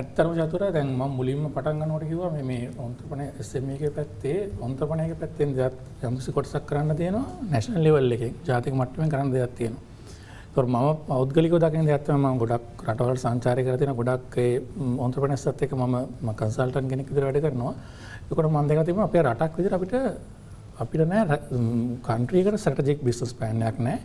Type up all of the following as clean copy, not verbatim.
ඇත්තටම චතුර දැන් මම මුලින්ම පටන් ගන්නකොට කිව්වා මේ ඔන්ටර්ප්‍රෙනර් SME එකේ පැත්තේ ඔන්ටර්ප්‍රෙනර් එකේ පැත්තෙන් යම්කිසි කොටසක් කරන්න තියෙනවා නැෂනල් ලෙවල් එකෙන් ජාතික මට්ටමින් කරන්න දෙයක් තියෙනවා. ඒතකොට මම පෞද්ගලිකව දකින දෙයක් තමයි මම ගොඩක් රටවල් සංචාරය කරලා තියෙනවා. ගොඩක් ඒ ඔන්ටර්ප්‍රෙනර්ස්ත් එක්ක මම කන්සල්ටන්ට් කෙනෙක් විදිහට වැඩ කරනවා. ඒකට මම දැකලා තිබුණා අපේ රටක් විදිහට අපිට නෑ කන්ට්‍රි එකට ස්ට්‍රැටජික් බිස්නස් ප්ලෑන් එකක් නෑ.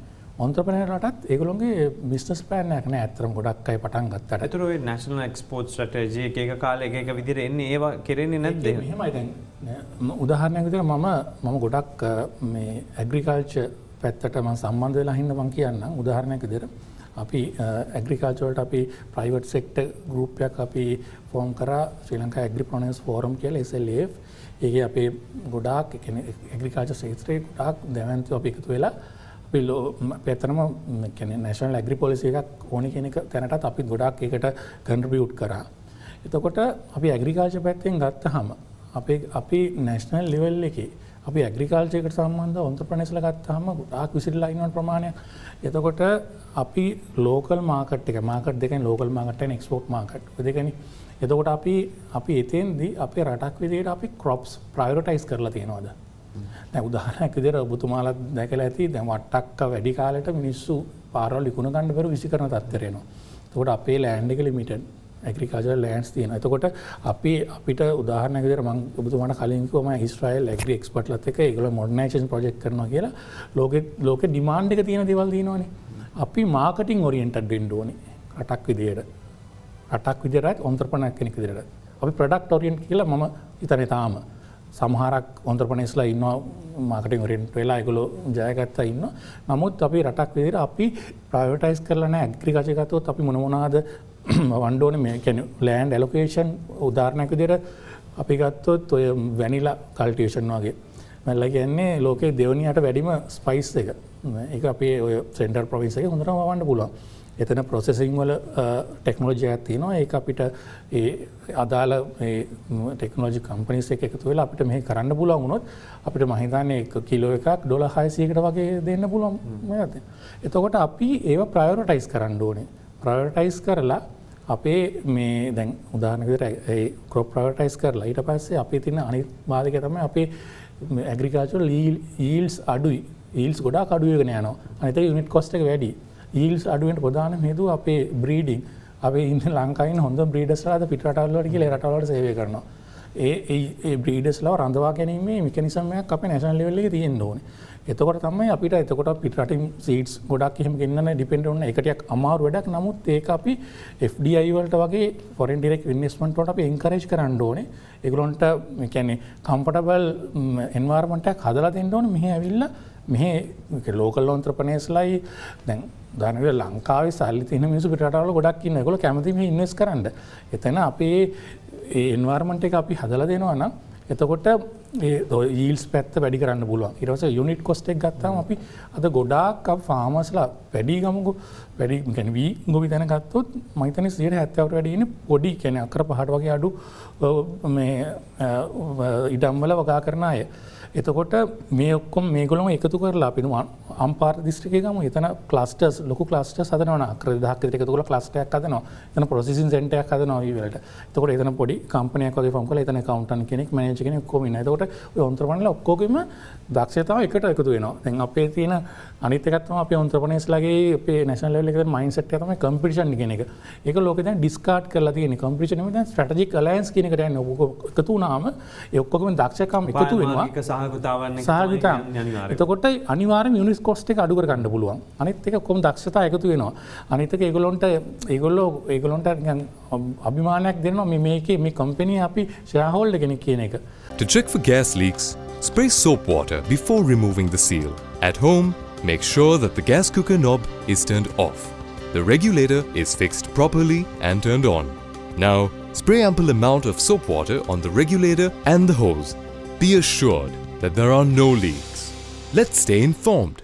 ඔන්ටර්ප්‍රෙනර් රටත් ඒගොල්ලෝගේ බිස්නස් ප්ලෑන් එකක් නෑ. ඇත්තටම ගොඩක් අය පටන් ගත්තාට. ඒතර ඔය නැෂනල් එක්ස්පෝර්ට් ස්ට්‍රැටජි එක කාලේ එක විදිහට එන්නේ ඒවා කෙරෙන්නේ නැද්ද? එහෙමයි දැන් උදාහරණයක් විදිහට මම ගොඩක් මේ ඇග්‍රිකල්චර් පැත්තට මම සම්බන්ධ වෙලා හින්දා මම කියන්නම්. උදාහරණයක් විදිහට අපි ඇග්‍රිකල්චර් වලට අපි ප්‍රයිවට් සෙක්ටර් ගෲප් එකක් අපි ෆෝම් කරා ශ්‍රී ලංකා ඇග්‍රිප්‍රොනර්ස් ෆෝරම් කියලා SLAF. ඒකේ අපේ ගොඩාක් කියන්නේ ඇග්‍රිකල්චර් ක්ෂේත්‍රයේ ගොඩාක් දැවැන්තයෝ අපි එකතු වෙලා අපි පැත්තනම කියන්නේ නැෂනල් ඇග්‍රි පොලිසි එකක් ඕනි කියන තැනටත් අපි ගොඩාක් ඒකට කන්ට්‍රිබියුට් කරා. එතකොට අපි ඇග්‍රිකල්චර් පැත්තෙන් ගත්තාම අපි නැෂනල් ලෙවල් එකේ අපි ඇග්‍රිකල්චර් එකට සම්බන්ධ ඔන්ටර්ප්‍රෙනර්ස්ලා ගත්තාම ගොඩාක් විසිරලා ඉන්න ප්‍රමාණයක්. එතකොට අපි ලෝකල් මාකට් එක මාකට් දෙකෙන් ලෝකල් මාකට් එක එක්ස්පෝර්ට් මාකට් දෙකනේ. එතකොට අපි එතෙන්දී අපේ රටක් විදිහට අපි ක්‍රොප්ස් ප්‍රයොරිටයිස් කරලා තියෙනවද? දැන් උදාහරණයක් විදිහට ඔබතුමාලා දැකලා ඇති දැන් වට්ටක්ක වැඩි කාලෙට මිනිස්සු පාරවල් විකුණ ගන්න බැරුව විසි කරන තත්ත්වයට එනවා. එතකොට අපේ ලෑන්ඩ් එක ලිමිටඩ් ඇග්‍රිකල්චරල් ලෑන්ඩ්ස් තියෙනවා. එතකොට අපිට උදාහරණයක් විදිහට මම ඔබතුමාට කලින් කිව්වා මම ඊශ්‍රායල් ඇග්‍රි එක්ස්පර්ට්ලත් එක්ක ඒගොල්ලෝ මොඩර්නයිසේෂන් ප්‍රොජෙක්ට් කරනවා කියලා ලෝකේ ඩිමාන්ඩ් එක තියෙන දේවල් තියෙනවානේ. අපි මාකටිං ඔරියන්ටඩ් වෙන්න ඕනේ රටක් විදිහට. රටක් විදිහට ඔන්ටර්ප්‍රෙනර් කෙනෙක් විදිහට. අපි ප්‍රොඩක්ට් ඔරියන්ට් කියලා මම හිතන්නේ තාම සමහරක් ඔන්ටර්ප්‍රෙනර්ස්ලා ඉන්නවා මාකටිං ඔරියන්ට් වෙලා ඒගොල්ලෝ ජයගත්තා ඉන්නවා. නමුත් අපි රටක් විදිහට අපි ප්‍රයොරිටයිස් කරලා නැහැ. ඇග්‍රිකල්චර් ගත්තොත් අපි මොනවාද වන්න ඕනේ මේ කියන්නේ ලෑන්ඩ් ඇලොකේෂන් උදාහරණයක් විදිහට අපි ගත්තොත් ඔය වැනිලා කල්ටිවේෂන් වගේ. මම කියන්නේ ලෝකේ දෙවෙනියට වැඩිම ස්පයිස් එක. ඒක අපේ ඔය සෙන්ට්‍රල් ප්‍රොවින්ස් එකේ හොඳටම වවන්න පුළුවන්. එතන ප්‍රොසෙසිං වල ටෙක්නොලොජි එකක් තියෙනවා. ඒක අපිට ඒ අදාළ ඒ ටෙක්නොලොජි කම්පනීස් එක එකතු වෙලා අපිට මේක කරන්න පුළුවන් වුණොත් අපිට මම හිතන්නේ 1 කිලෝ එකක් $600කට වගේ දෙන්න පුළුවන් මේකට. එතකොට අපි ඒව ප්‍රයොරිටයිස් කරන්න ඕනේ. ප්‍රයොරිටයිස් කරලා අපේ මේ දැන් උදාහරණයක් විදිහට ඒ ක්‍රොප් ප්‍රයොරිටයිස් කරලා ඊට පස්සේ අපේ තියෙන අනිත් බාධකය තමයි අපේ ඇග්‍රිකල්චරල් යීල්ඩ්ස් අඩුයි. යීල්ඩ්ස් ගොඩාක් අඩු වෙගෙන යනවා. අනිත් එක යුනිට් කොස්ට් එක වැඩි. යීල්ඩ්ස් අඩු වෙන ප්‍රධානම හේතුව අපේ බ්‍රීඩින්. අපි ඉන්නේ ලංකාවේ ඉන්න හොඳ බ්‍රීඩර්ස්ලාද පිට රටවල් වලට කියලා ඒ රටවල් වලට සේවය කරනවා. ඒ බ්‍රීඩර්ස්ලාව රඳවා ගැනීමේ මෙකනිසම් එකක් අපේ නැෂනල් ලෙවල් එකේ තියෙන්න ඕනේ. එතකොට තමයි අපිට පිට රටින් සීඩ්ස් ගොඩක් එහෙම ගෙන්නන්න ඩිපෙන්ඩ් වෙන එක ටිකක් අමාරු වැඩක්. නමුත් ඒක අපි FDI වලට වගේ ෆොරෙන් ඩිරෙක්ට් ඉන්වෙස්ට්මන්ට් වලට අපි එන්කරේජ් කරන්න ඕනේ. ඒගොල්ලන්ට මේ කියන්නේ කම්ෆර්ටබල් එන්වයරන්මන්ට් එකක් හදලා දෙන්න ඕනේ. මෙහෙ ඇවිල්ලා මෙහෙ ලෝකල් ඔන්ටර්ප්‍රෙනර්ස්ලායි දැන් උදාහරණයක් ලංකාවේ සල්ලි තියෙන මිනිස්සු පිට රටවල ගොඩක් ඉන්නවා. ඒගොල්ලෝ කැමති මෙහෙ ඉන්වෙස්ට් කරන්න. එතන අපේ ඒ එන්වයරන්මන්ට් එක අපි හදලා දෙනවා නම් එතකොට ඒ යීල්ඩ්ස් පැත්ත වැඩි කරන්න පුළුවන්. ඊට පස්සේ යුනිට් කොස්ට් එක ගත්තාම අපි අද ගොඩාක් ෆාමර්ස්ලා වැඩි ගමුකෝ වැඩි කියන්නේ වී ගොවි දැන ගත්තොත් මම හිතන්නේ 70%කට වැඩි ඉන්නේ පොඩි කියන්නේ අකර 5ට වගේ අඩු මේ ඉඩම් වල වගා කරන අය. එතකොට මේ ඔක්කොම මේගොල්ලෝ එකතු කරලා අපි අම්පාර දිස්ත්‍රික්කයේ ගමු. එතන ක්ලස්ටර්ස් ලොකු ක්ලස්ටර්ස් හදනවා නේ. අක්‍ර 2000ක් විතර එකතු කරලා ක්ලස්ටර් එකක් හදනවා. එතන ප්‍රොසෙසින් සෙන්ටර් එකක් හදනවා ඊ වලට. එතකොට එතන පොඩි කම්පැනියක් වගේ ෆෝම් කරලා එතන ඇකවුන්ටන්ට් කෙනෙක් මැනේජර් කෙනෙක් ඔක්කොම ඉන්නවා. එතකොට ඔය ඔන්ටර්ප්‍රෙනර්ලා ඔක්කොගෙම දක්ෂතාව එකට එකතු වෙනවා. දැන් අපේ තියෙන අනිත් එකක් තමයි අපේ ඔන්ටර්ප්‍රෙනර්ස්ලාගේ අපේ නැෂනල් ලෙවල් එකේ මයින්ඩ්සෙට් එක තමයි කම්පිටිෂන් කියන එක. ඒක ලෝකේ දැන් ඩිස්කාඩ් කරලා තියෙන්නේ. කම්පිටිෂන් නෙමෙයි දැන් ස්ට්‍රැටජික් අලයන්ස් කියන එකට යන්නේ. ඔක්කොම එකතු වුණාම ඒ ඔක්කොගෙම දක්ෂකම් එකතු වෙනවා. එතකොට අනිවාර්යයෙන් යුනිට් කොස්ට් එක අඩු කර ගන්න පුළුවන්. අනිත් එක ඔක්කොම දක්ෂතා එකතු වෙනවා. අනිත් එක ඒගොල්ලොන්ට නිකන් අභිමානයක් දෙනවා මේකේ මේ කම්පැනි අපි ෂෙයා හෝල්ඩර් කෙනෙක් කියන එක. To check for gas leaks, spray soap water before removing the seal. At home, make sure that the gas cooker knob is turned off. The regulator is fixed properly and turned on. Now, spray ample amount of soap water on the regulator and the hose. Be assured that there are no leaks. Let's stay informed.